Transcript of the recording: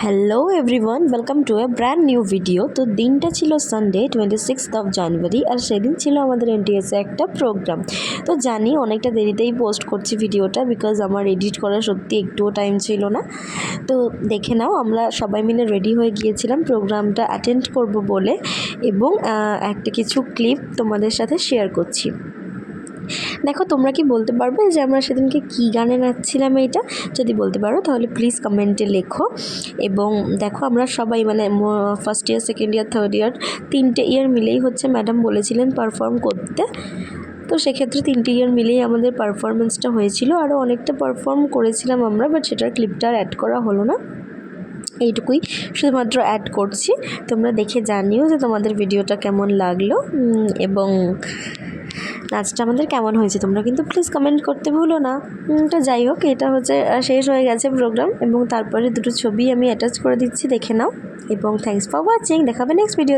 Hello everyone, welcome to A brand new video. তো দিনটা ছিল সানডে 26th জানুয়ারি, আর সেদিন ছিল আমাদের এনটিএসে একটা প্রোগ্রাম। তো জানি অনেকটা দেরিতেই পোস্ট করছি ভিডিওটা, বিকজ আমার এডিট করার সত্যি একটুও টাইম ছিল না। তো দেখে নাও, আমরা সবাই মিলে রেডি হয়ে গিয়েছিলাম প্রোগ্রামটা অ্যাটেন্ড করব বলে, এবং একটা কিছু ক্লিপ তোমাদের সাথে শেয়ার করছি। দেখো, তোমরা কি বলতে পারবে যে আমরা সেদিনকে কী গানে নাচছিলাম? এইটা যদি বলতে পারো তাহলে প্লিজ কমেন্টে লেখো। এবং দেখো, আমরা সবাই মানে first year, second year, third year, 3টে ইয়ার মিলেই হচ্ছে ম্যাডাম বলেছিলেন পারফর্ম করতে। তো সেক্ষেত্রে 3টে ইয়ার মিলেই আমাদের পারফরমেন্সটা হয়েছিল। আরও অনেকটা পারফর্ম করেছিলাম আমরা, বাট সেটার ক্লিপটা আর অ্যাড করা হলো না। এইটুকুই শুধুমাত্র অ্যাড করছি। তোমরা দেখে জানিও যে তোমাদের ভিডিওটা কেমন লাগলো, এবং নাচটা আমাদের কেমন হয়েছে। তোমরা কিন্তু প্লিজ কমেন্ট করতে ভুলো না। তো যাই হোক, এটা হচ্ছে শেষ হয়ে গেছে প্রোগ্রাম, এবং তারপরে দুটো ছবি আমি অ্যাটাচ করে দিচ্ছি, দেখে নাও। এবং থ্যাঙ্কস ফর ওয়াচিং। দেখা হবে নেক্সট ভিডিও।